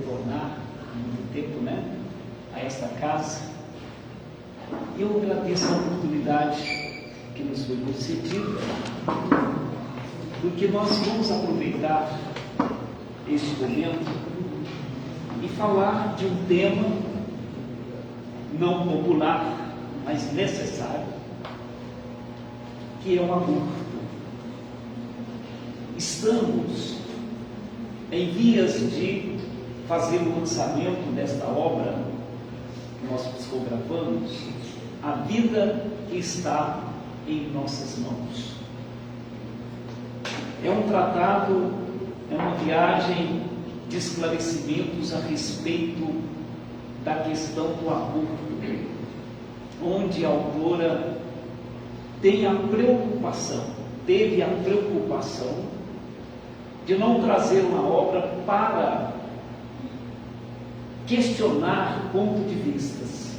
retornar há muito tempo, a esta casa. Eu agradeço a oportunidade que nos foi concedida, porque nós vamos aproveitar este momento e falar de um tema não popular, mas necessário, que é o aborto. Estamos em vias de fazer o lançamento desta obra que nós psicografamos, A Vida que Está em Nossas Mãos. É um tratado, é uma viagem de esclarecimentos a respeito da questão do aborto, onde a autora teve a preocupação de não trazer uma obra para questionar pontos de vistas.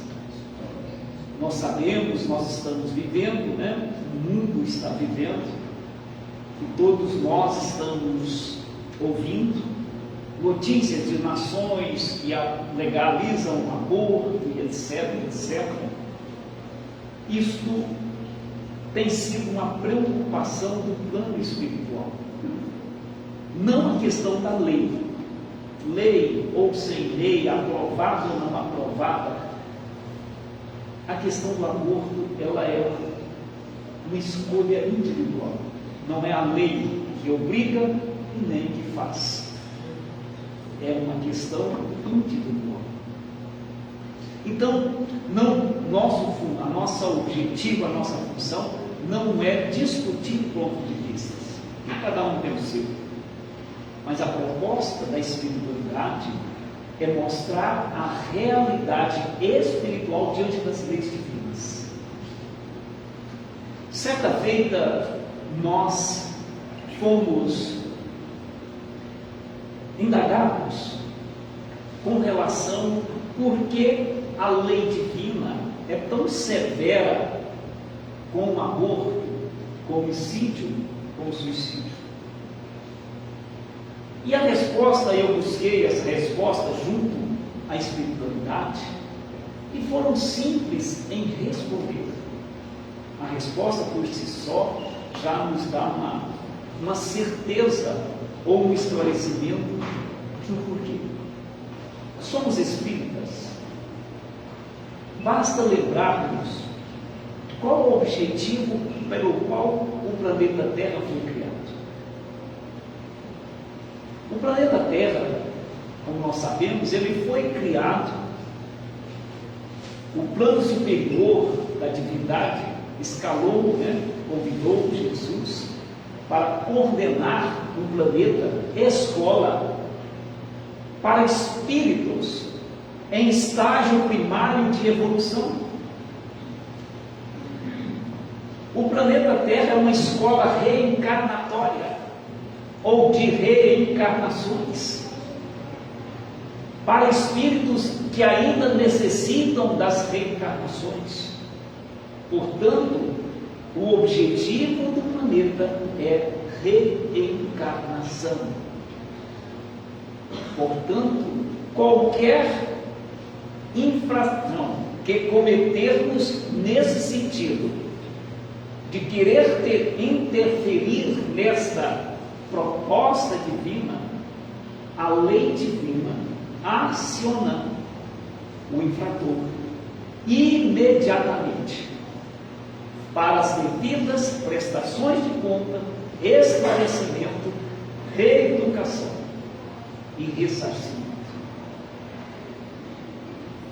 Nós sabemos, nós estamos vivendo, o mundo está vivendo, e todos nós estamos ouvindo notícias de nações que legalizam o aborto, e etc, etc. Isto tem sido uma preocupação do plano espiritual. Não a questão da lei ou sem lei, aprovada ou não aprovada. A questão do aborto, ela é uma escolha individual. Não é a lei que obriga e nem que faz. É uma questão individual. Então, a nossa objetivo, a nossa função não é discutir pontos de vista. E cada um tem o seu. Mas a proposta da espiritualidade é mostrar a realidade espiritual diante das leis divinas. Certa feita, nós fomos indagados com relação por que a lei divina é tão severa com o aborto, com o homicídio, com o suicídio. E a resposta, eu busquei essa resposta junto à espiritualidade, e foram simples em responder. A resposta por si só já nos dá uma certeza ou um esclarecimento do porquê. Somos espíritas. Basta lembrarmos qual o objetivo pelo qual o planeta Terra foi criado. O planeta Terra, como nós sabemos, ele foi criado, o plano superior da divindade escalou, convidou Jesus para coordenar um planeta escola para espíritos em estágio primário de evolução. O planeta Terra é uma escola reencarnatória, ou de reencarnações, para espíritos que ainda necessitam das reencarnações. Portanto, o objetivo do planeta é reencarnação. Portanto, qualquer infração que cometermos nesse sentido, de querer interferir nesta proposta divina, a lei divina aciona o infrator imediatamente para as devidas prestações de conta, esclarecimento, reeducação e ressarcimento.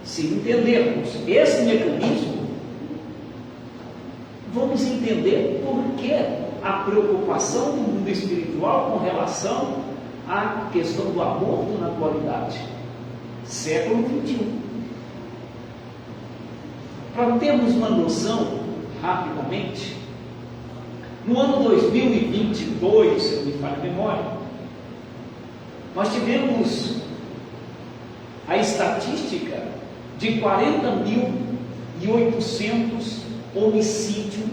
Se entendermos esse mecanismo, vamos entender por que a preocupação do mundo espiritual com relação à questão do aborto na atualidade, século XXI. Para termos uma noção, rapidamente, no ano 2022, se eu me falho a memória, nós tivemos a estatística de 40.800 homicídios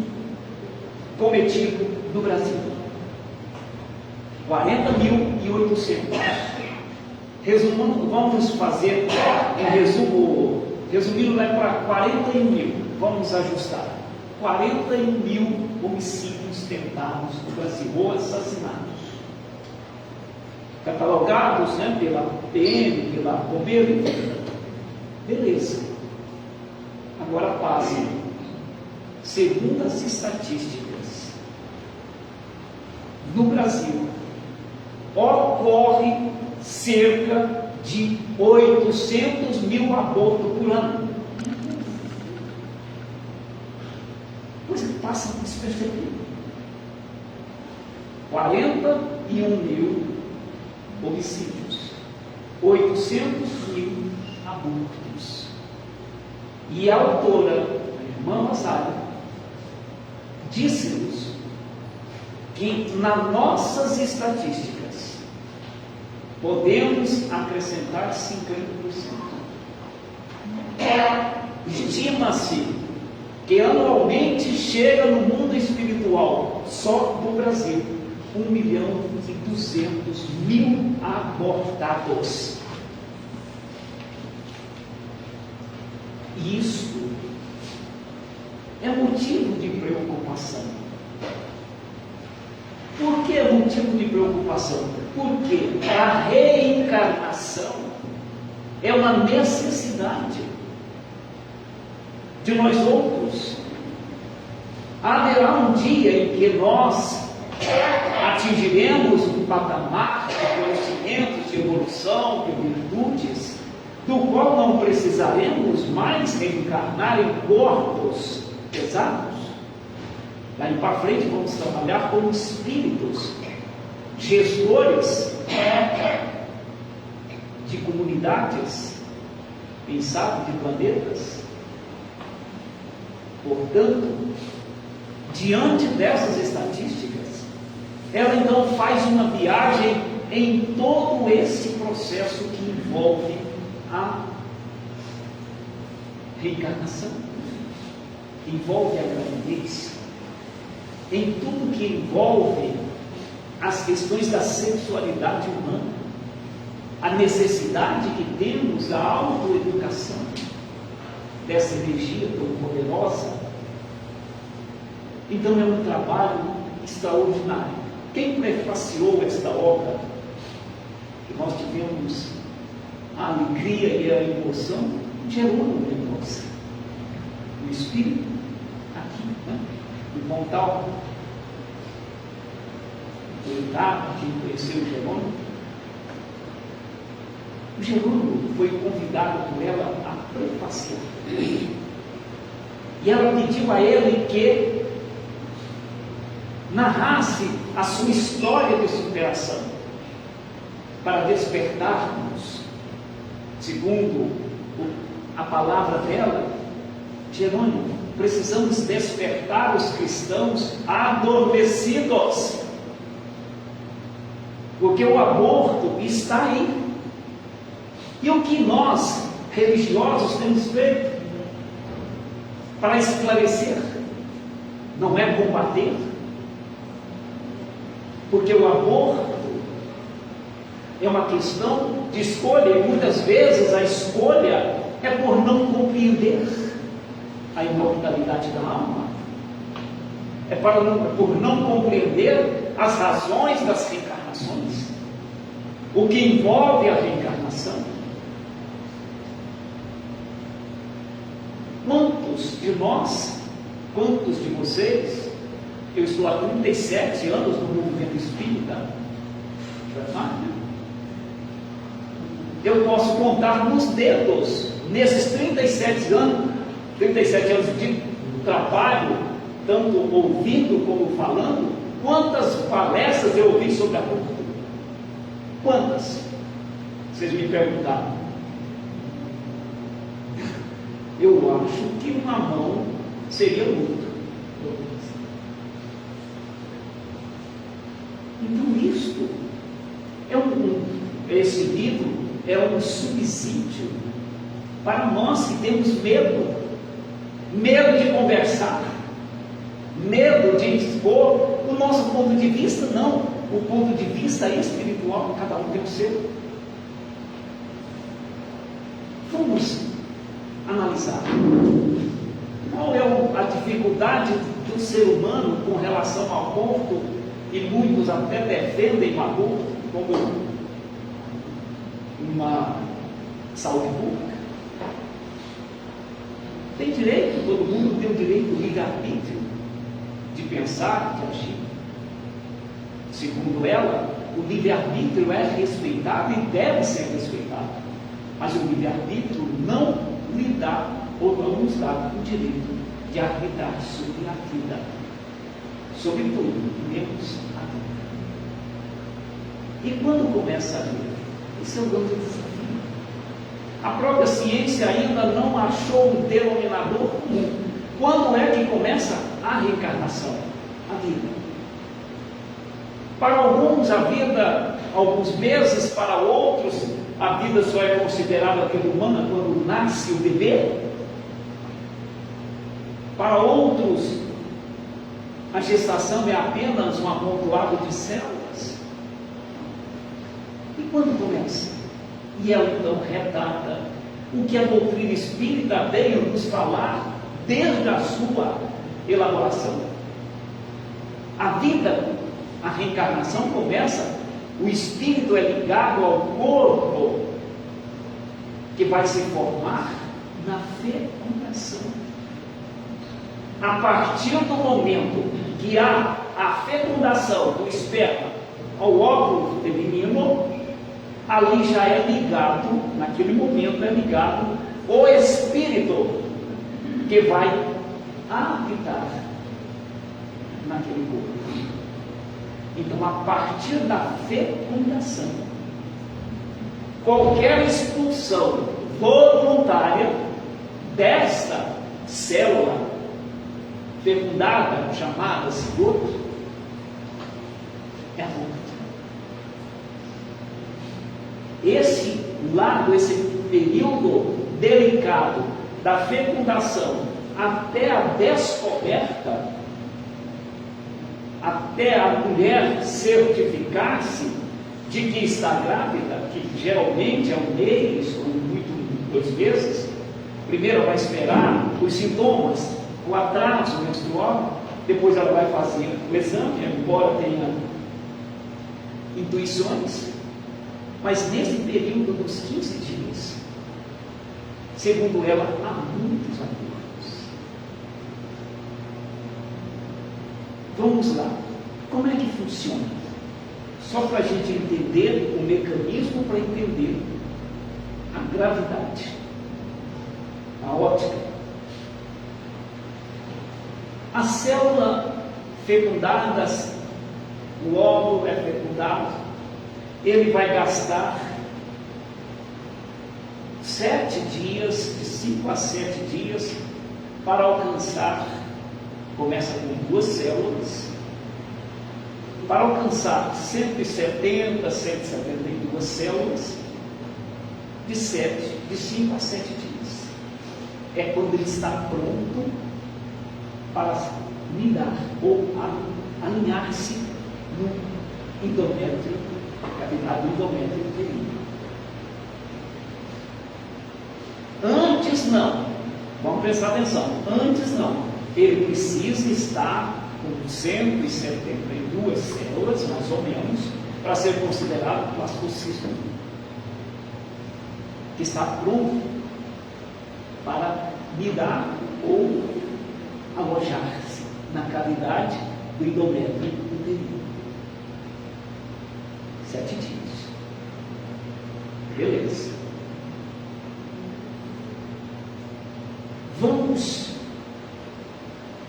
cometidos no Brasil. 40.800. vamos fazer um resumo, resumindo lá para 41 mil, vamos ajustar, 41 mil homicídios tentados no Brasil, ou assassinatos, catalogados, né, pela PM, pela Bombeiro, beleza. Agora passe. Segundo as estatísticas, no Brasil, ocorre cerca de 800 mil abortos por ano. Coisa que passa despercebido. 41 mil homicídios, 800 mil abortos. E a autora, a irmã Rosália, disse-nos que nas nossas estatísticas podemos acrescentar 50%. Estima-se que anualmente chega no mundo espiritual, só no Brasil, 1.200.000 abortados. Isso é motivo de preocupação. Por que é motivo de preocupação? Porque a reencarnação é uma necessidade de nós outros. Haverá um dia em que nós atingiremos um patamar de conhecimento, de evolução, de virtudes, do qual não precisaremos mais reencarnar em corpos pesados. Daí para frente vamos trabalhar como espíritos, gestores de comunidades, quem sabe de planetas. Portanto, diante dessas estatísticas, ela então faz uma viagem em todo esse processo que envolve a reencarnação, envolve a gravidez, em tudo que envolve as questões da sexualidade humana, a necessidade que temos da autoeducação dessa energia tão poderosa. Então é um trabalho extraordinário. Quem prefaciou esta obra, que nós tivemos a alegria e a emoção, Jerônimo Mendonça, o Espírito, aqui, né? O Montal, quem conheceu o Jerônimo. O Jerônimo foi convidado por ela a prefaciar. E ela pediu a ele que narrasse a sua história de superação, para despertarmos, segundo a palavra dela, Jerônimo, precisamos despertar os cristãos adormecidos, porque o aborto está aí. E o que nós, religiosos, temos feito para esclarecer? Não é combater, porque o aborto é uma questão de escolha, e muitas vezes a escolha é por não compreender a imortalidade da alma, por não compreender as razões das reencarnações, o que envolve a reencarnação. Quantos de nós, quantos de vocês, eu estou há 37 anos no movimento espírita, eu posso contar nos dedos, nesses 37 anos de trabalho, tanto ouvindo como falando, quantas palestras eu ouvi sobre aborto? Quantas? Vocês me perguntaram. Eu acho que uma mão seria muito. Então isto esse livro é um subsídio para nós que temos medo de conversar, medo de expor o nosso ponto de vista. Não, o ponto de vista espiritual, cada um tem o seu. Vamos analisar. Qual é a dificuldade do ser humano com relação ao aborto? E muitos até defendem o aborto como uma saúde pública. Tem direito, todo mundo tem o direito livre-arbítrio de pensar, de agir. Segundo ela, o livre-arbítrio é respeitado e deve ser respeitado. Mas o livre-arbítrio não lhe dá ou não nos dá o direito de arbitrar sobre a vida. Sobre tudo, menos a vida. E quando começa a vida? Esse é o grande desafio. A própria ciência ainda não achou um denominador comum. Quando é que começa a reencarnação? A vida. Para alguns a vida, alguns meses, para outros a vida só é considerada vida humana quando nasce o bebê. Para outros a gestação é apenas um amontoado de células. E quando começa? E ela então retrata o que a doutrina espírita veio nos falar desde a sua elaboração. A vida, a reencarnação começa, o espírito é ligado ao corpo que vai se formar na fecundação. A partir do momento que há a fecundação do esperma ao óvulo feminino, ali já é ligado, naquele momento é ligado o espírito que vai habitar naquele corpo. Então, a partir da fecundação, qualquer expulsão voluntária desta célula fecundada, chamada cigoto, é a morte. Esse lado, esse período delicado da fecundação até a descoberta, até a mulher certificar-se de que está grávida, que geralmente é um mês ou muito 2 meses, primeiro ela vai esperar os sintomas, o atraso menstrual, depois ela vai fazer o exame, embora tenha intuições. Mas nesse período dos 15 dias, segundo ela, há muitos abortos. Vamos lá. Como é que funciona? Só para a gente entender o mecanismo, para entender a gravidade, a ótica. A célula fecundada, o óvulo é fecundado, ele vai gastar 7 dias, de 5 a 7 dias, para alcançar, começa com 2 células, para alcançar 170, 172 células, de 5 a 7 dias. É quando ele está pronto para lidar ou alinhar-se no endométrio, cavidade do endométrio uterino. Antes não, vamos prestar atenção, antes não, ele precisa estar com 172 células, mais ou menos, para ser considerado blastocisto, que está pronto para lidar ou alojar-se na cavidade do endométrio uterino. 7 dias. Beleza. Vamos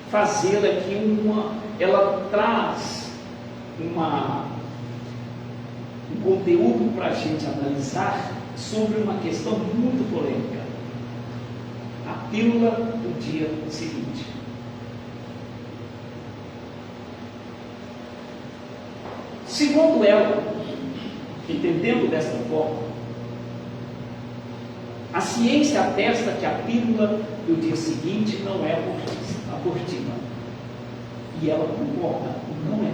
fazer aqui ela traz um conteúdo para a gente analisar sobre uma questão muito polêmica. A pílula do dia seguinte. Segundo ela, entendendo desta forma, a ciência atesta que a pílula do dia seguinte não é abortiva. E ela concorda, não é.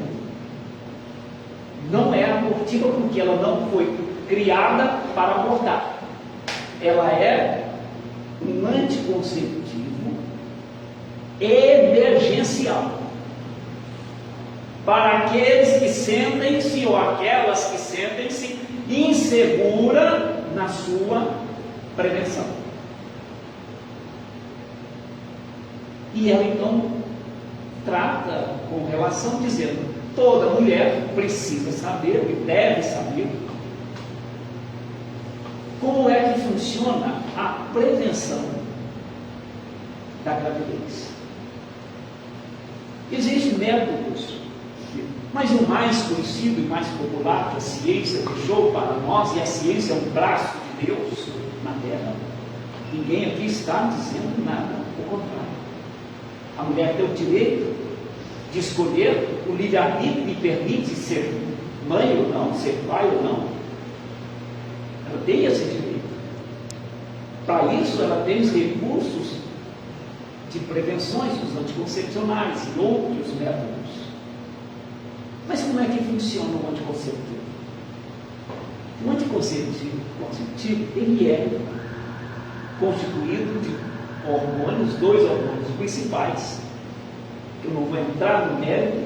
Não é abortiva porque ela não foi criada para abortar. ela é um anticonceptivo emergencial para aqueles que sentem-se ou aquelas que sentem-se insegura na sua prevenção. E ela então trata com relação dizendo: toda mulher precisa saber e deve saber como é que funciona a prevenção da gravidez. Existem métodos, mas o mais conhecido e mais popular que a ciência deixou para nós, e a ciência é um braço de Deus na Terra, ninguém aqui está dizendo nada, ao contrário. A mulher tem o direito de escolher, o livre-arbítrio lhe permite ser mãe ou não, ser pai ou não. Ela tem esse direito. Para isso, ela tem os recursos de prevenções, os anticoncepcionais e outros métodos. Mas como é que funciona o anticonceptivo? O anticonceptivo, ele é constituído de hormônios, 2 hormônios principais, que eu não vou entrar no mérito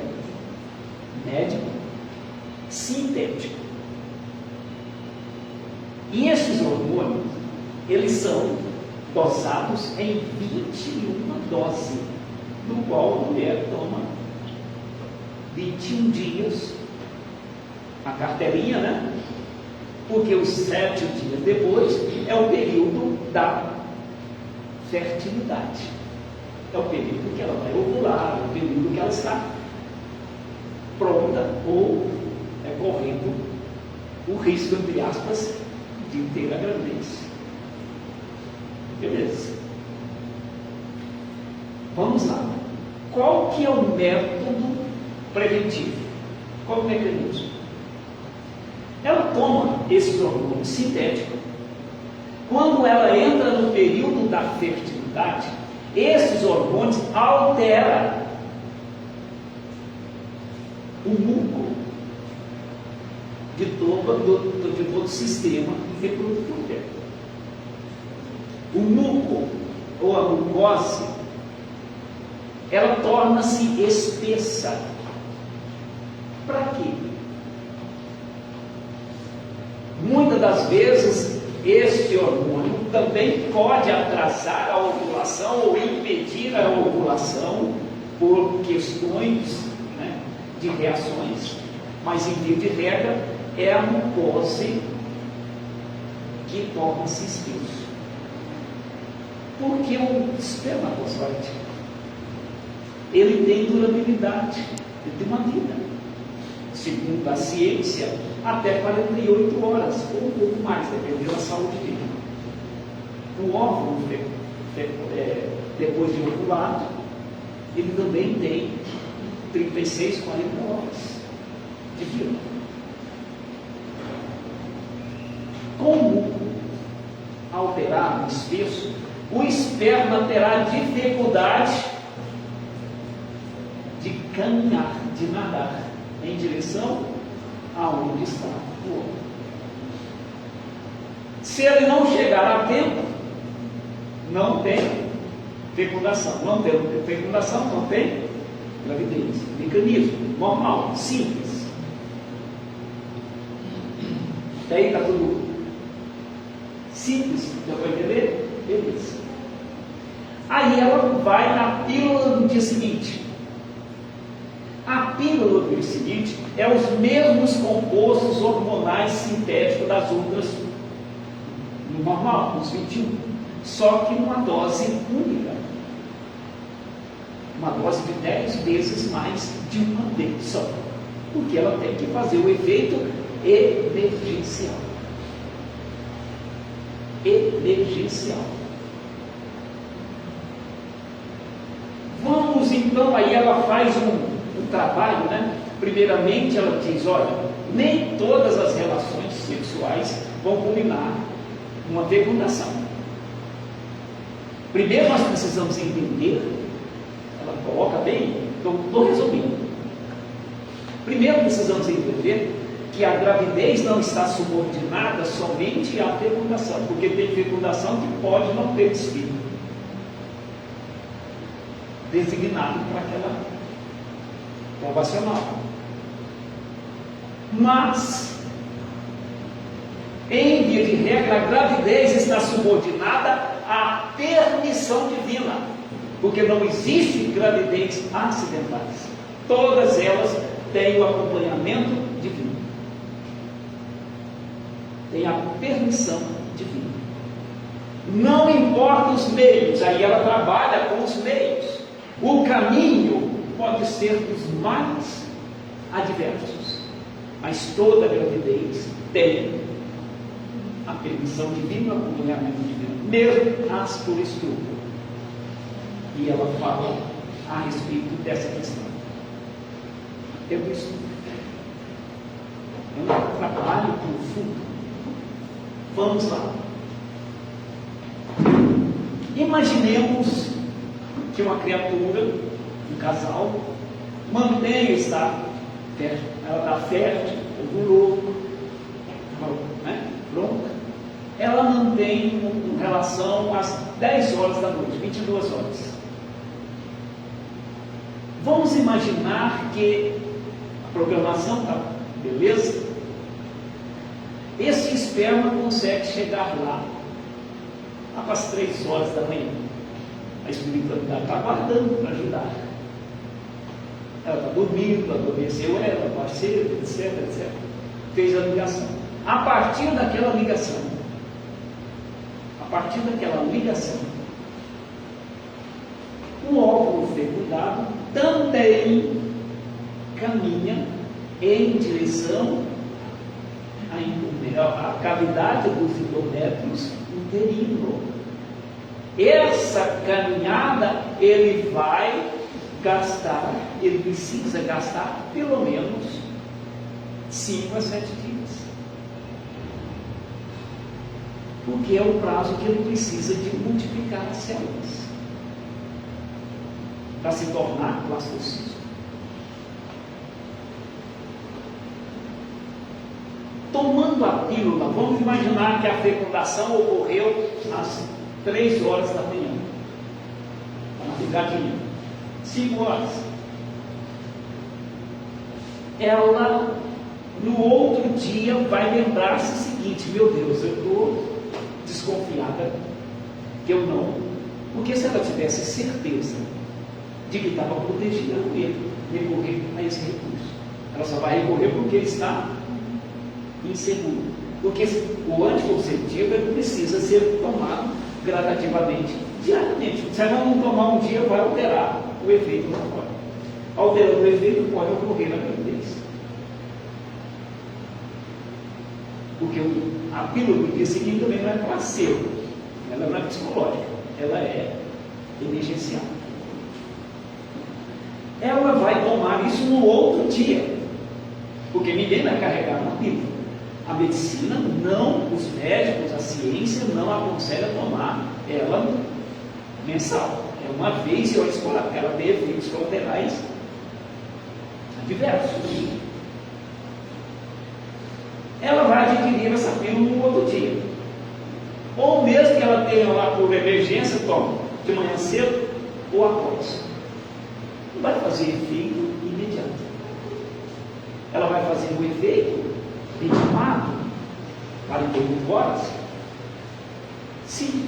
médico, sintético. E esses hormônios, eles são dosados em 21 doses, do qual a mulher toma 21 dias, a carteirinha, né? Porque os 7 dias depois é o período da fertilidade. É o período que ela vai ovular, é o período que ela está pronta ou correndo o risco, entre aspas, de ter a gravidez. Beleza. Vamos lá. Qual que é o método preventivo? Qual o mecanismo? Ela toma esse hormônio sintético. Quando ela entra no período da fertilidade, esses hormônios alteram o muco de todo o sistema reprodutor dela. O muco, ou a mucose, ela torna-se espessa. Para quê? Muitas das vezes, este hormônio também pode atrasar a ovulação ou impedir a ovulação por questões, né, de reações. Mas, em via de regra, é a mucose que torna-se espesso. Porque o espermatozoide, ele tem durabilidade, ele tem uma vida. Segundo a ciência, até 48 horas, ou um pouco mais, dependendo da saúde dele. O óvulo, depois de ovulado, ele também tem 36, 40 horas de vida. Como alterar o espesso, o esperma terá dificuldade de caminhar, de nadar em direção aonde está o óvulo. Se ele não chegar a tempo, não tem fecundação. Não tem fecundação, não tem gravidez. Mecanismo normal, simples. Daí está tudo simples, já vai entender? Beleza. Aí ela vai na pílula do dia seguinte. A pílula do dia seguinte é os mesmos compostos hormonais sintéticos das outras no normal, nos 21, só que numa dose única. Uma dose de 10 vezes mais de uma vez só. Porque ela tem que fazer o efeito emergencial. Emergencial. Vamos então, aí ela faz um trabalho, né? Primeiramente ela diz: olha, nem todas as relações sexuais vão culminar numa fecundação. Primeiro nós precisamos entender, ela coloca bem, estou resumindo. Primeiro precisamos entender que a gravidez não está subordinada somente à fecundação, porque tem fecundação que pode não ter espírito designado para aquela provacional. Mas, em via de regra, a gravidez está subordinada à permissão divina, porque não existe gravidez acidentais. Todas elas têm o acompanhamento divino. Tem a permissão divina. Não importa os meios, aí ela trabalha com os meios. O caminho pode ser dos mais adversos, mas toda gravidez tem a permissão divina, o acompanhamento divino, mesmo as por estupro. E ela fala a respeito dessa questão. É um estudo. É um trabalho profundo. Vamos lá. Imaginemos que uma criatura, um casal, mantém estar fértil. Ela está fértil, ovulou, né? Pronta. Ela mantém uma relação às 10 horas da noite, 22 horas. Vamos imaginar que a programação está beleza. Esse esperma consegue chegar lá para as 3 horas da manhã. A espiritualidade está aguardando para ajudar. Ela está dormindo, adormeceu ela, parceiro, etc, etc. Fez a ligação. A partir daquela ligação, o óvulo fecundado também caminha em direção à cavidade dos endométrios uterino. Essa caminhada ele vai gastar, ele precisa gastar pelo menos 5 a 7 dias. Porque é o prazo que ele precisa de multiplicar as células para se tornar blastocisto. Tomando a pílula, vamos imaginar que a fecundação ocorreu às 3 horas da manhã. Vamos ficar aqui. 5 horas. Ela, no outro dia, vai lembrar-se o seguinte: meu Deus, eu estou desconfiada que eu não. Porque se ela tivesse certeza de que estava protegida, ela não ia recorrer a esse recurso. Ela só vai recorrer porque está inseguro. Porque o anticonceptivo ele precisa ser tomado gradativamente, diariamente. Se ela não tomar um dia, vai alterar o efeito na hora. Alterando o efeito, pode ocorrer na gravidez. Porque a pílula do dia seguinte também não é placebo, ela não é psicológica, ela é emergencial. Ela vai tomar isso no outro dia, porque ninguém vai carregar uma pílula. A medicina não, os médicos, a ciência não aconselha tomar ela mensal. É uma vez e ela tem efeitos colaterais adversos. Ela vai adquirir essa pílula no outro dia. Ou mesmo que ela tenha lá por emergência, toma de manhã cedo ou após. Não vai fazer efeito imediato. Ela vai fazer um efeito intimado, 48 horas? Sim.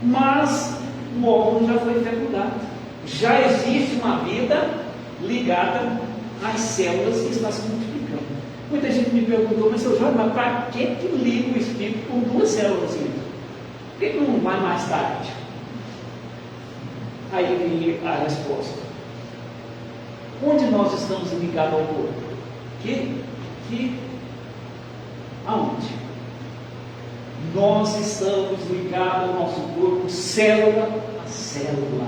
Mas o óvulo já foi fecundado. Já existe uma vida ligada às células que está se multiplicando. Muita gente me perguntou, mas seu Jorge, mas para que liga o espírito com 2 células? Por que não vai mais tarde? Aí vem a resposta. Onde nós estamos ligados ao corpo? Aonde? Nós estamos ligados ao nosso corpo, célula a célula.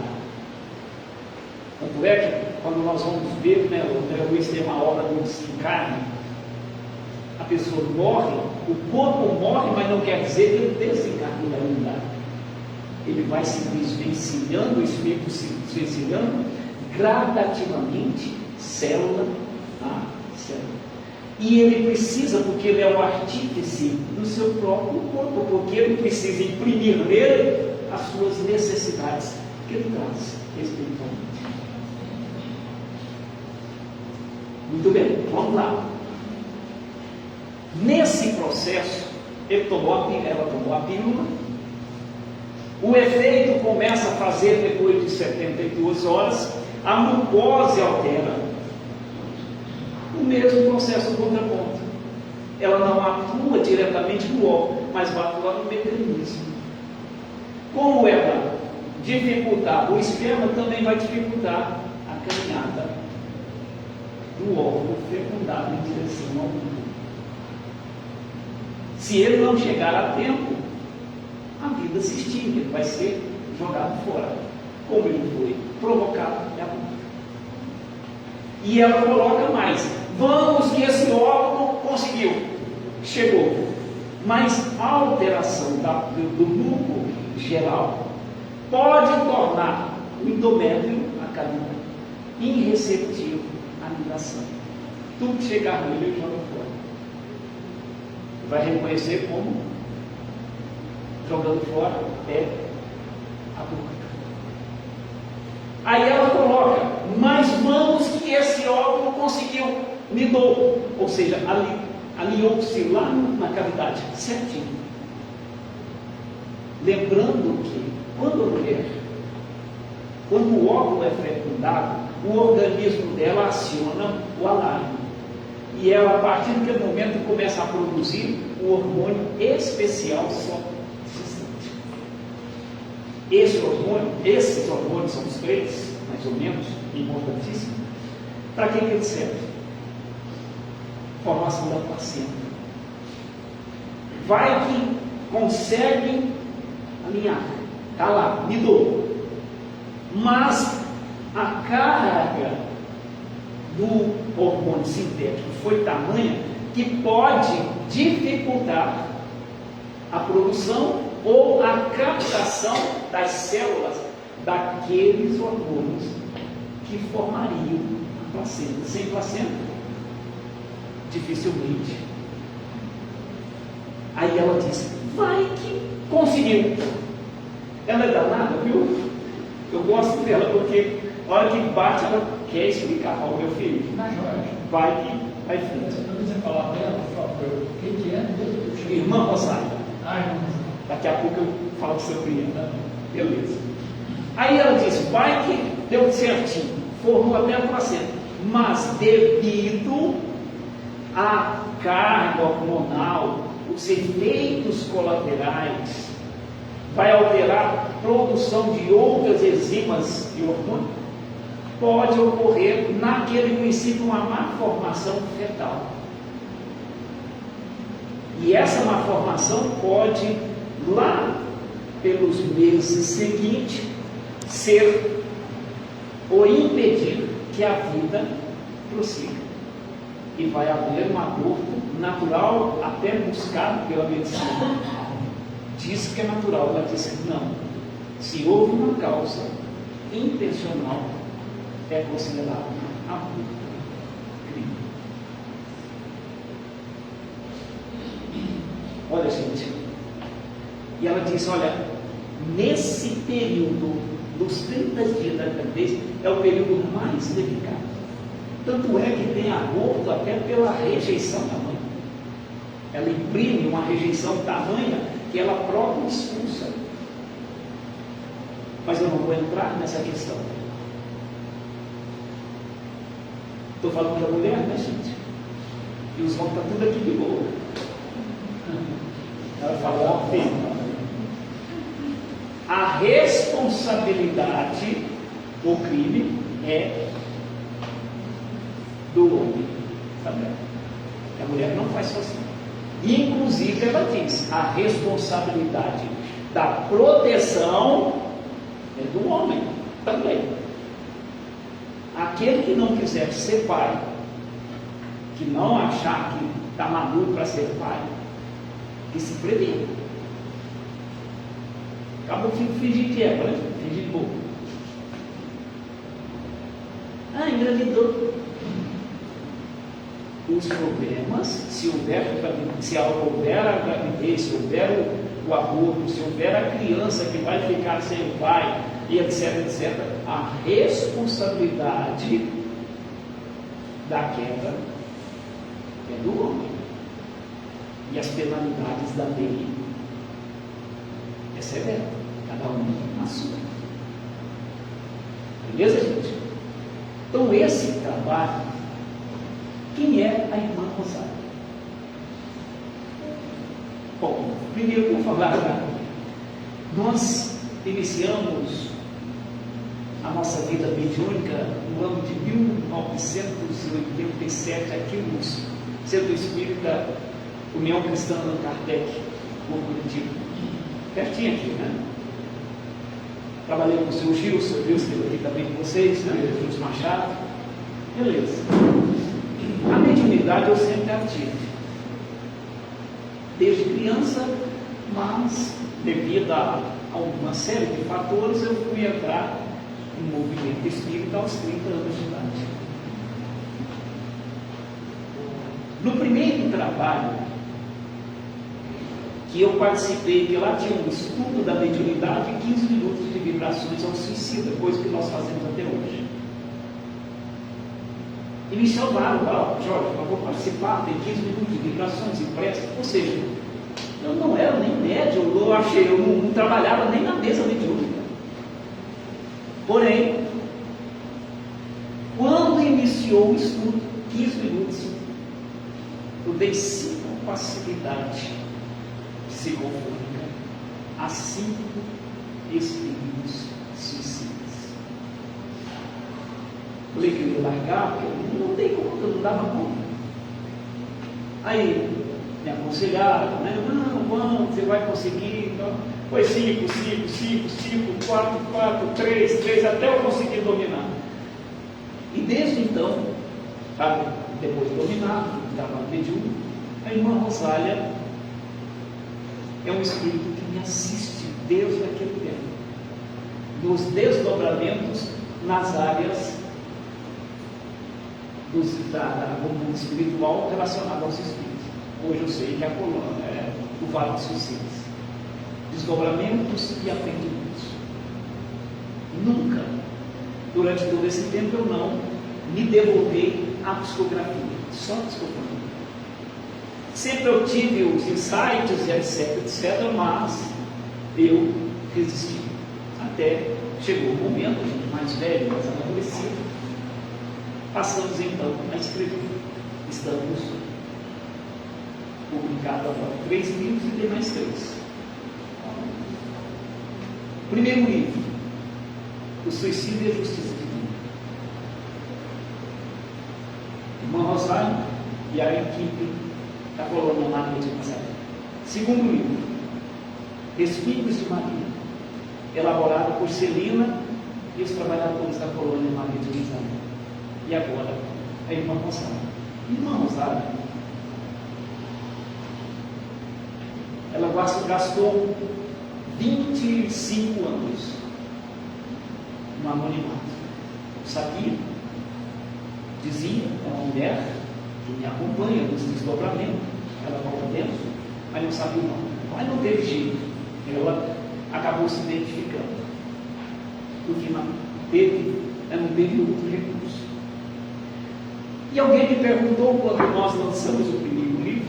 Tanto é que, quando nós vamos ver, né, o André Luiz tem uma obra do desencarne, a pessoa morre, o corpo morre, mas não quer dizer que ele desencarnou ainda. Ele vai se desvencilhando, o espírito se desvencilhando gradativamente, célula a célula. E ele precisa, porque ele é o artífice do seu próprio corpo, porque ele precisa imprimir nele as suas necessidades que ele traz espiritualmente. Muito bem, vamos lá. Nesse processo, ela tomou a pílula. O efeito começa a fazer depois de 72 horas, a mucose altera. O mesmo processo contraponto. Ela não atua diretamente no óvulo, mas vai atuar no mecanismo. Como ela dificultar o esperma, também vai dificultar a caminhada do óvulo fecundado em direção ao mundo. Se ele não chegar a tempo, a vida se extingue, ele vai ser jogado fora, como ele foi provocado e aborto. E ela coloca mais: vamos que esse óvulo conseguiu, chegou, mas a alteração do núcleo geral pode tornar o endométrio, a canina, irreceptivo à anidação. Tudo que chegar nele ele joga fora. Vai reconhecer como jogando fora é aborto. Aí ela coloca: mas vamos que esse óvulo conseguiu, nidou, ou seja, alinhou-se lá na cavidade, certinho. Lembrando que quando o óvulo é fecundado, o organismo dela aciona o alarme. E ela, a partir daquele momento, começa a produzir um hormônio especial só. Esses hormônios são os três, mais ou menos, importantíssimos. Para que eles servem? Formação da placenta. Vai que consegue alinhar, está lá, nidou. Mas a carga do hormônio sintético foi tamanha que pode dificultar a produção ou a captação das células daqueles hormônios que formariam a placenta. Sem placenta, dificilmente. Aí ela diz: vai que conseguiu. Ela é danada, viu? Eu gosto dela porque a hora que bate ela quer explicar ao meu filho. Vai que vai frente. Você precisa falar dela, o que é? Irmã Rosália. Irmã. Daqui a pouco eu falo sobre ela. Beleza. Aí ela diz: vai que deu certinho, formou até a placenta, mas devido à carga hormonal, os efeitos colaterais, vai alterar a produção de outras enzimas e hormônios, pode ocorrer naquele princípio uma malformação fetal. E essa malformação pode, lá pelos meses seguintes, ser ou impedir que a vida prossiga. E vai haver um aborto natural, até buscado pela medicina. Diz que é natural, ela disse não. Se houve uma causa intencional, é considerado aborto, crime. Olha, gente, e ela diz: olha, nesse período dos 30 dias da gravidez é o período mais delicado. Tanto é que tem aborto até pela rejeição da mãe. Ela imprime uma rejeição tamanha que ela própria expulsa. Mas eu não vou entrar nessa questão. Estou falando da mulher, né, gente? E os homens estão tudo aqui de boa. Ela fala: ó, filho, a responsabilidade do crime é do homem, sabe? A mulher não faz sozinha. Inclusive, ela diz: a responsabilidade da proteção é do homem também. Aquele que não quiser ser pai, que não achar que está maduro para ser pai, que se previne. Acabou de fingir que é, por exemplo, fingir de boca. Engravidou. os problemas, se houver a gravidez, se houver o aborto, se houver a criança que vai ficar sem o pai, e etc, etc, a responsabilidade da queda é do homem. E as penalidades da lei é severa, cada um na sua. Beleza, gente? Então, esse trabalho, quem é a irmã Rosália? Bom, primeiro eu vou falar, nós iniciamos a nossa vida mediúnica no ano de 1987, aqui no Centro Espírita União Cristã Allan Kardec, no Curitiba, pertinho aqui, né? Trabalhei com o seu Gilson, Deus esteve aqui também com vocês, né? Jesus Machado. Beleza. A mediunidade eu sempre a tive, desde criança, mas devido a uma série de fatores, eu fui entrar no movimento espírita aos 30 anos de idade. No primeiro trabalho que eu participei, que lá tinha um estudo da mediunidade, 15 minutos de vibrações ao suicida, coisa que nós fazemos até hoje. E me chamaram lá, Jorge, eu vou participar, tem 15 minutos de vibrações impressas, ou seja, eu não era nem médium, eu não trabalhava nem na mesa mediúnica. Porém, quando iniciou o estudo, 15 minutos, eu dei 5 passividades psicofônicas a 5 espíritos suicidas. Falei que eu ia largar, porque eu não dei conta, eu não dava conta. Aí me aconselharam, né? Não, vamos, você vai conseguir. Então, foi 5, 4, 3, até eu conseguir dominar. E desde então, sabe, depois de dominar, estava mediúnico, a irmã Rosália é um espírito que me assiste desde aquele tempo, nos desdobramentos nas áreas do mundo espiritual relacionado aos espíritos. Hoje eu sei que a coluna é o Vale dos Suicidas, desdobramentos e atendimentos. Nunca, durante todo esse tempo, eu não me devolvi à psicografia, só a psicografia. Sempre eu tive os insights e etc, mas eu resisti. Até chegou o momento, a gente mais velho, mais amadurecido, passamos então a escrever. Estamos publicados agora 3 livros e tem mais 3. Primeiro livro, O Suicídio e a Justiça Divina. Irmã Rosália e a equipe da colônia Maria de Nazaré. Segundo livro, Espíritos de Maria, elaborado por Celina e os trabalhadores da colônia Maria de Nazaré. E agora, a irmã Rosália. Irmã Rosália, ela gastou 25 anos no anonimato. Sabia, dizia, é uma mulher que me acompanha nos desdobramentos, ela estava dentro, mas não sabia o nome. Mas não teve jeito, ela acabou se identificando, porque não teve outro recurso. E alguém me perguntou, quando nós lançamos o primeiro livro,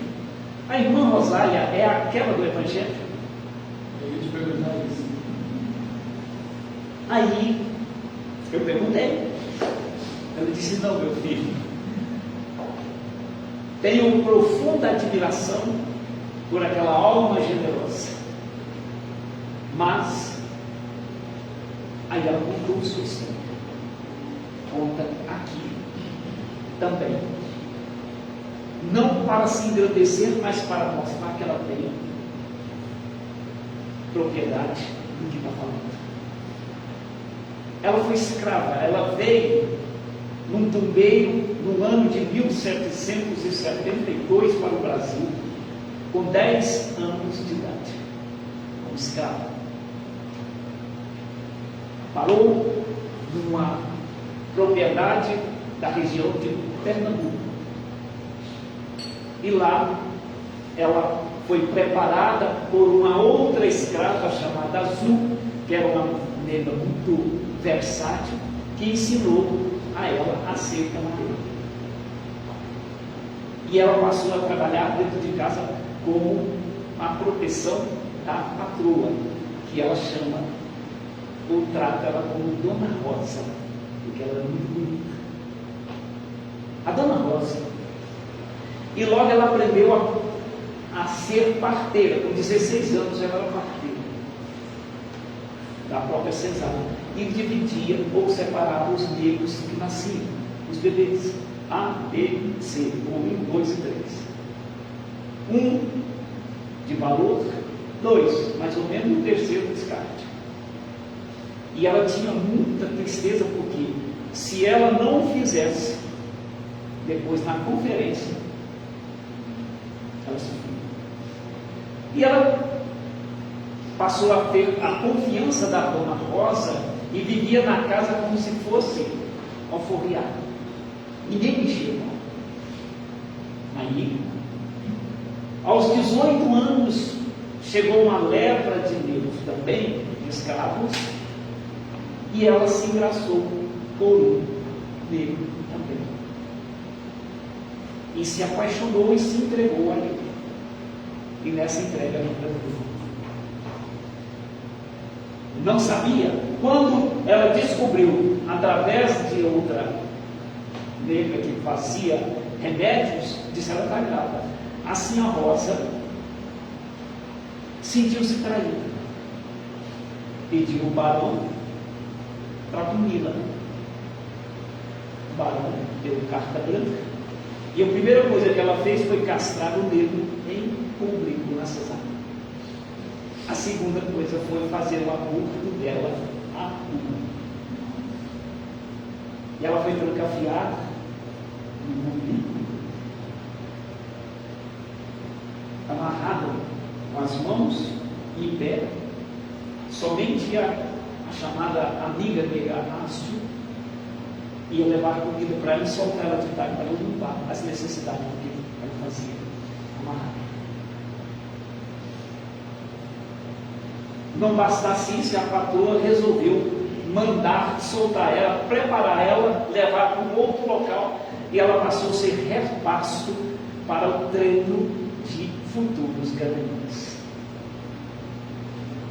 a irmã Rosália é aquela do Evangelho? Eu ia te perguntar isso. Aí eu perguntei, ela disse: não, meu filho, tenho profunda admiração por aquela alma generosa, mas aí ela contou sua história, conta aqui também, não para se engrandecer, mas para mostrar que ela tem propriedade do que está falando. Ela foi escrava, ela veio num tumbeiro no ano de 1772 para o Brasil, com 10 anos de idade, como escrava. Parou numa propriedade da região de Pernambuco, E lá ela foi preparada por uma outra escrava chamada Azul, que era uma negra muito versátil, que ensinou a ela a ser camareira. E ela passou a trabalhar dentro de casa como a proteção da patroa, que ela chama, ou trata ela como Dona Rosa, porque ela é muito bonita. A Dona Rosa. E logo ela aprendeu a ser parteira. Com 16 anos ela era parteira da própria cesárea. E dividia ou separava os negros que nasciam, os bebês. A, B, C, 1, 2 e 3. 1 de valor, 2, mais ou menos, o terceiro descarte. E ela tinha muita tristeza, porque se ela não fizesse, depois na conferência, ela sofreu. E ela passou a ter a confiança da Dona Rosa e vivia na casa como se fosse alforriada. Ninguém mexia com ela. Aí, aos 18 anos, chegou uma leva de negros também, de escravos, e ela se engraçou por um negro também. E se apaixonou e se entregou a ele. E nessa entrega ela engravidou. Não sabia. Quando ela descobriu, através de outra negra que fazia remédios, disse: ela está grávida. Assim a Rosa sentiu-se traída. Pediu o barão para puni-la. O barão deu carta branca. E a primeira coisa que ela fez foi castrar o negro em público na cesárea. A segunda coisa foi fazer o aborto dela a público. E ela foi trancafiada no umbigo, amarrada com as mãos e em pé. Somente a chamada amiga negra Ácio ia levar comida para ela e soltar ela de tarde para ela limpar as necessidades que ela fazia amarrada. Não bastasse isso, a patroa resolveu mandar soltar ela, preparar ela, levar para um outro local, e ela passou a ser repasto para o treino de futuros galantes.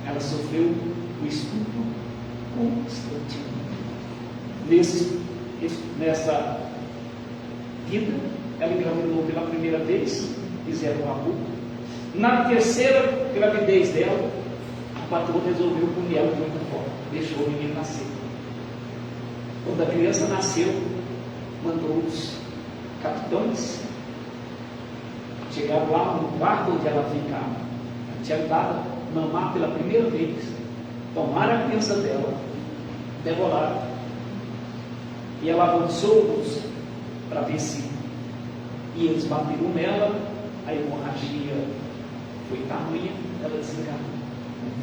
Ela sofreu o estupro constantemente. Nessa vida, ela engravidou pela primeira vez, fizeram um aborto. Na terceira gravidez dela, a patroa resolveu punir ela de outra forma, deixou o menino nascer. Quando a criança nasceu, mandou os capitães chegar lá no quarto onde ela ficava. Ela tinha dado mamar pela primeira vez, tomaram a criança dela, degolaram, e ela avançou-os para ver se, e eles bateram nela, a hemorragia foi tamanha, ela desencarnou.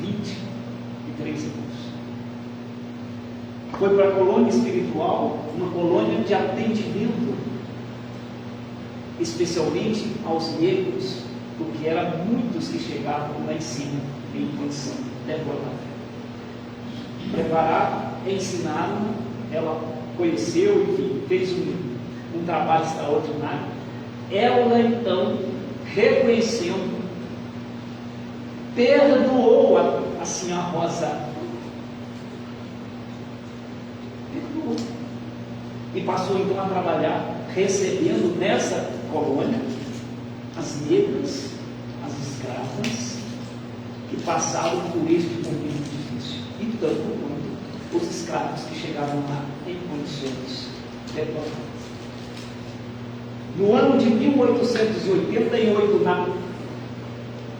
23 anos. Foi para a colônia espiritual, uma colônia de atendimento, especialmente aos negros, porque eram muitos que chegavam lá em cima em condição de devorar. Prepararam, ensinaram, ela conheceu, enfim, fez um trabalho extraordinário. Ela então, reconhecendo, perdoou a senhora Rosa. Perdoou. E passou então a trabalhar, recebendo nessa colônia as negras, as escravas, que passavam por este momento difícil. E tanto quanto os escravos que chegavam lá em condições deploráveis. No ano de 1888,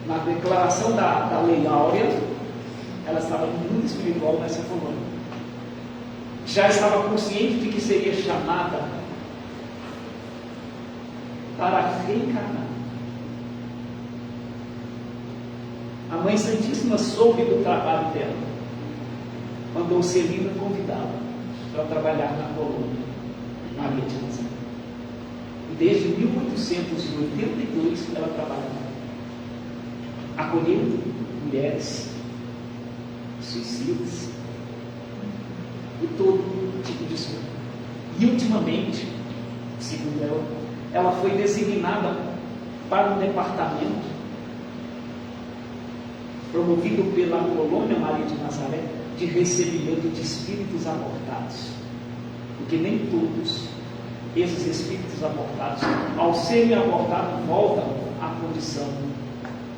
na declaração da Lei Áurea, ela estava no mundo espiritual nessa colônia. Já estava consciente de que seria chamada para reencarnar. A Mãe Santíssima soube do trabalho dela, mandou Celina convidá-la para trabalhar na colônia Maria de Nazaré. E desde 1882 ela trabalha acolhendo mulheres suicidas e todo tipo de estudo. E ultimamente, segundo ela foi designada para um departamento promovido pela Colônia Maria de Nazaré de recebimento de espíritos abortados, porque nem todos esses espíritos abortados, ao serem abortados, voltam à condição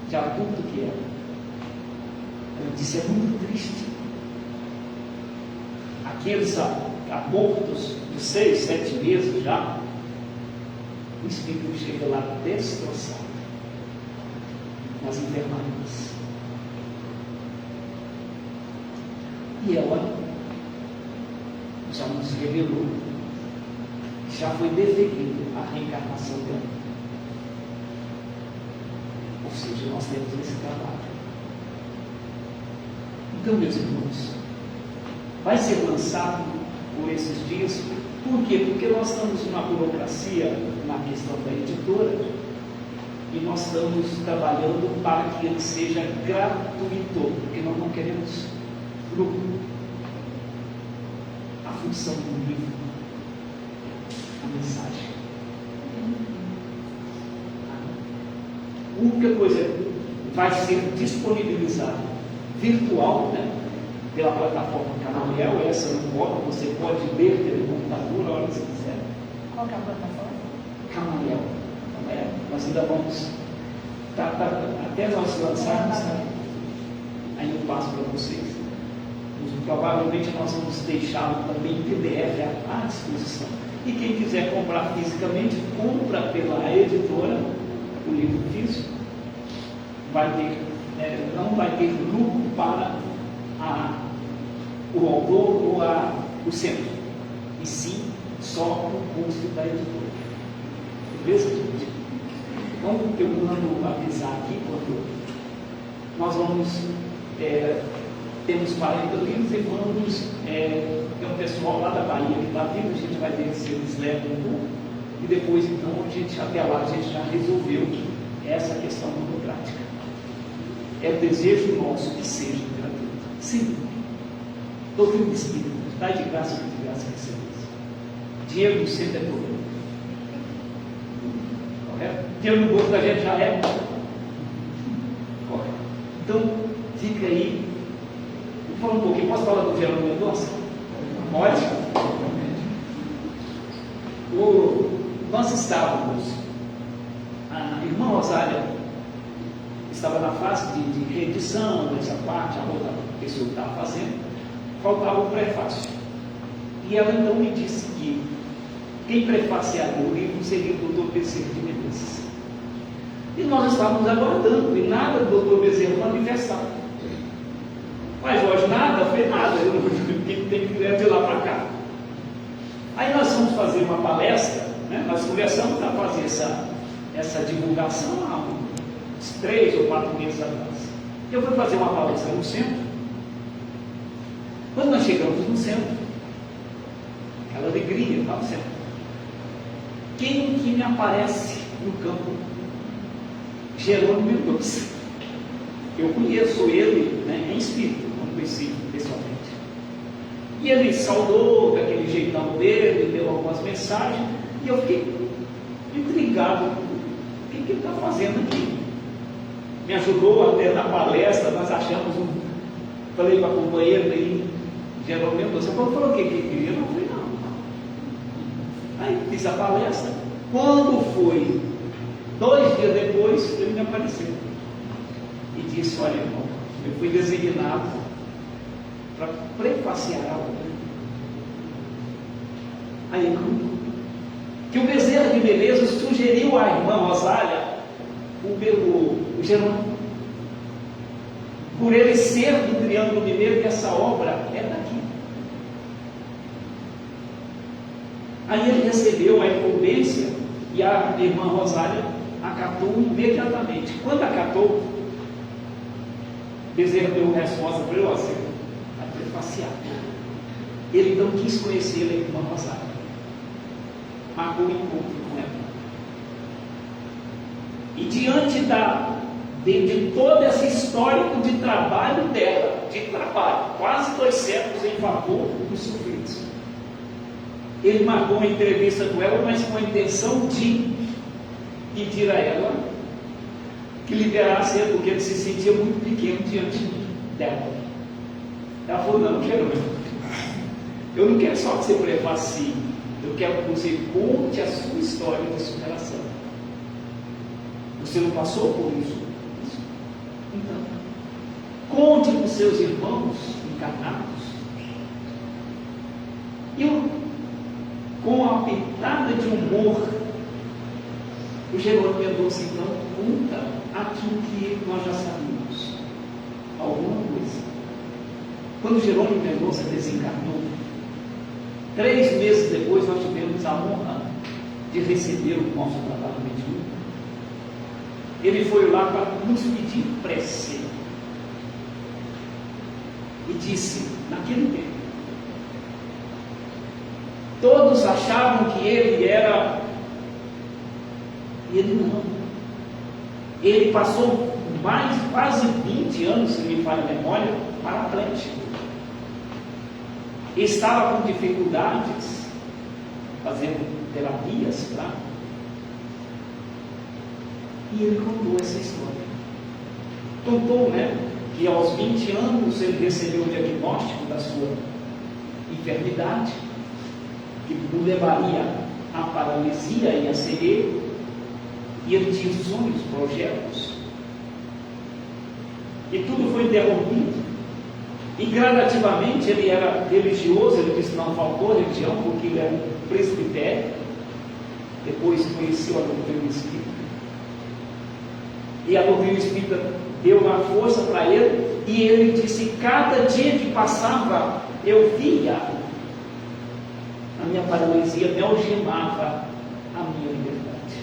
de adulto que era. Ela disse: é muito triste. Aqueles abortos de 6, 7 meses já, o espírito chega lá destroçado nas enfermarias. E ela já nos revelou que já foi definido a reencarnação dela. Ou seja, nós temos esse trabalho. Então, meus irmãos, vai ser lançado por esses dias. Por quê? Porque nós estamos numa burocracia na questão da editora e nós estamos trabalhando para que ele seja gratuito, porque nós não queremos lucro. A função do livro, a mensagem. A única coisa vai ser disponibilizada virtual, né? Pela plataforma Camaliel. Essa não pode, você pode ler pelo computador a hora que você quiser. Qual que é a plataforma? Camaliel. Nós ainda vamos, até nós lançarmos, aí eu passo para vocês. Provavelmente nós vamos deixá-lo também em PDF à disposição. E quem quiser comprar fisicamente, compra pela editora o livro físico. Vai ter, não vai ter lucro para o autor ou o centro, e sim só o custo da editora. Beleza, gente? Então, eu mando avisar aqui quando nós vamos. Temos 40 livros e vamos. Tem um pessoal lá da Bahia que está vindo, a gente vai ver se eles levam um pouco. E depois, então, até lá, a gente já resolveu essa questão burocrática. É o desejo nosso que seja gratuito. Sim. Doutrina espírita, dai de graça que de graça recebeis. Dinheiro no centro é problema. Correto? Dinheiro no bolso da gente já é. Correto. Então, fica aí. Vou falar um pouquinho. Posso falar do Geraldo Mendonça? Pode? Nós estávamos, a irmã Rosália estava na fase de reedição dessa parte, a outra pessoa que estava fazendo, faltava o prefácio. E ela então me disse que quem prefaciaria o livro seria o Dr. Bezerra de Menezes. E nós estávamos aguardando, e nada do Dr. Bezerra manifestar. Mas hoje nada, foi nada, eu não tem que ir de lá para cá. Aí nós fomos fazer uma palestra, né? Nós começamos a fazer essa divulgação há uns 3 ou 4 meses atrás. Eu fui fazer uma palestra no centro. Quando nós chegamos no centro, aquela alegria no centro, quem que me aparece no campo? Jerônimo Mendonça. Eu conheço ele, né, em espírito, não conheci pessoalmente. E ele saudou daquele jeitão dele, deu algumas mensagens, e eu fiquei intrigado. O que ele está fazendo aqui? Me ajudou até na palestra, nós achamos falei para a companheira aí, Jerônimo, você falou o que queria? Não, falei, não. Aí fiz a palestra. Quando foi 2 dias depois, ele me apareceu e disse: olha, irmão, eu fui designado para prefaciar a obra. Aí que o Bezerra de Menezes sugeriu à irmã Rosália o Jerônimo, por ele ser do Triângulo Mineiro, que essa obra é daqui. Aí ele recebeu a incumbência e a irmã Rosália acatou imediatamente. Quando acatou, Bezerra deu uma resposta para ele: ó, você vai prefaciar. Ele então quis conhecer a irmã Rosália. Marcou um encontro com ela. E diante de toda essa história de trabalho dela, quase 2 séculos em favor dos sofridos, ele marcou uma entrevista com ela, mas com a intenção de pedir a ela que liberasse ele, porque ele se sentia muito pequeno diante dela. Ela falou: não, Jerônimo, eu não quero só que você prefacie, eu quero que você conte a sua história de superação. Você não passou por isso? Então, conte para os seus irmãos encarnados. E com a pitada de humor, o Jerônimo Mendonça então conta aquilo que nós já sabíamos, alguma coisa. Quando o Jerônimo Mendonça desencarnou, 3 meses depois nós tivemos a honra de receber o nosso trabalho mediúnico. Ele foi lá para nos pedir prece e disse, naquele tempo, todos achavam que ele era, ele não. Ele passou quase 20 anos, se me falha a memória, paraplégico. Estava com dificuldades, fazendo terapias, tá? E ele contou essa história. Contou, que aos 20 anos ele recebeu o diagnóstico da sua enfermidade, que o levaria à paralisia e à cegueira, e ele tinha sonhos, projetos, e tudo foi interrompido. E gradativamente ele era religioso, ele disse que não faltou religião, porque ele era um presbitério, depois conheceu a doutrina espírita, e a doutrina espírita deu uma força para ele, e ele disse: cada dia que passava, eu via a minha paralisia, me algemava a minha liberdade.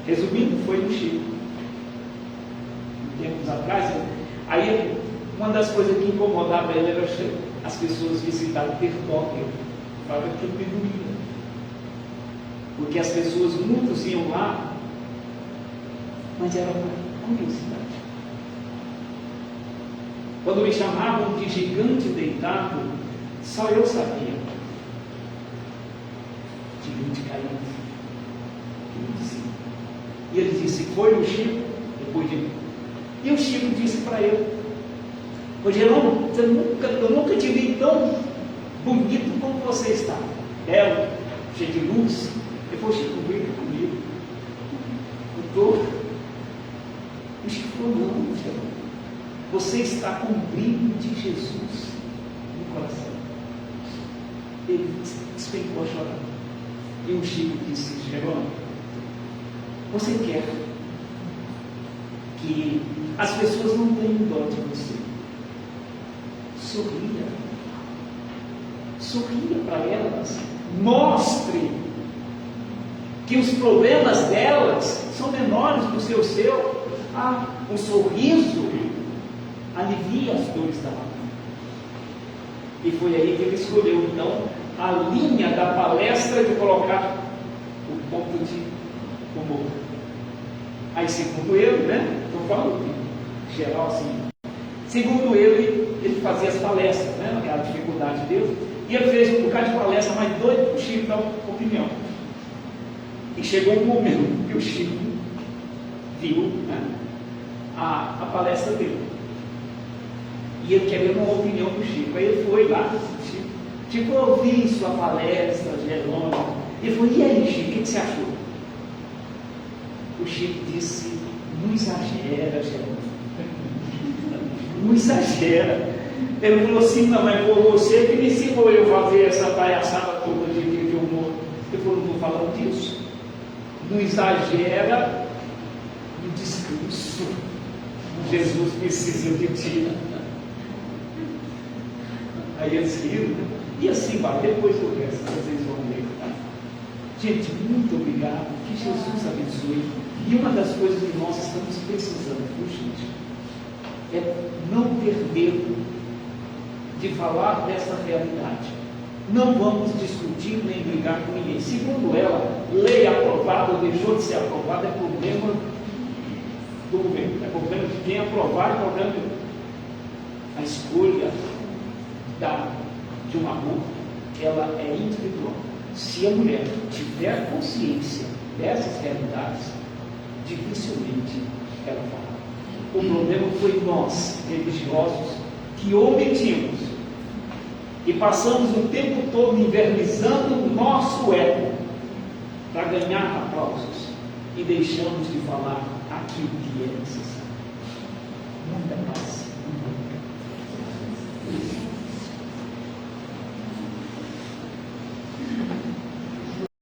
Resumindo, foi no Chico. Tempos atrás, aí uma das coisas que incomodava ele era as pessoas visitarem ter dó dele. Falava que me doía, porque as pessoas, muitos iam lá, mas era uma curiosidade. Quando me chamavam de gigante deitado, só eu sabia. Gigante caído. E ele disse: foi o Chico, depois de mim. E o Chico disse para ele: ô Jerônimo, eu nunca te vi tão bonito como você está. Belo, cheio de luz. Ele falou: Chico, brinca comigo. O Chico falou: não, Jerônimo, você está com o brilho de Jesus no coração. Ele despencou a chorar. E o Chico disse: Jerônimo, você quer que as pessoas não tenham dó de você? Sorria para elas, mostre que os problemas delas são menores do que o seu. Um sorriso alivia as dores da alma. E foi aí que ele escolheu então a linha da palestra de colocar o ponto de humor. Aí, segundo ele, estou falando em geral assim, segundo ele fazia as palestras, a dificuldade dele, e ele fez um bocado de palestra, mas doido para o Chico dar opinião. E chegou um momento que o Chico viu a palestra dele, e ele queria uma opinião do Chico. Aí ele foi lá: Chico, eu ouvi sua palestra, Jerônimo. Ele falou: e aí, Chico, o que você achou? O Chico disse: não exagera, Jerônimo. Não exagera. Ele falou assim: não, mas foi você que me ensinou eu fazer essa palhaçada toda de humor. Ele falou: não estou falando disso. Não exagera no discurso. Jesus precisa de ti. Aí eles riram, e assim vai, depois do resto, vocês vão ver. Tá? Gente, muito obrigado, que Jesus abençoe. E uma das coisas que nós estamos precisando, gente, é não ter medo de falar dessa realidade. Não vamos discutir nem brigar com ninguém. Segundo ela, lei aprovada ou deixou de ser aprovada é problema do governo, é problema de quem aprovar, é problema a escolha de um aborto, ela é individual. Se a mulher tiver consciência dessas realidades, dificilmente ela fará. O problema foi nós, religiosos, que omitimos e passamos o tempo todo invernizando o nosso ego para ganhar aplausos e deixamos de falar aquilo que é necessário.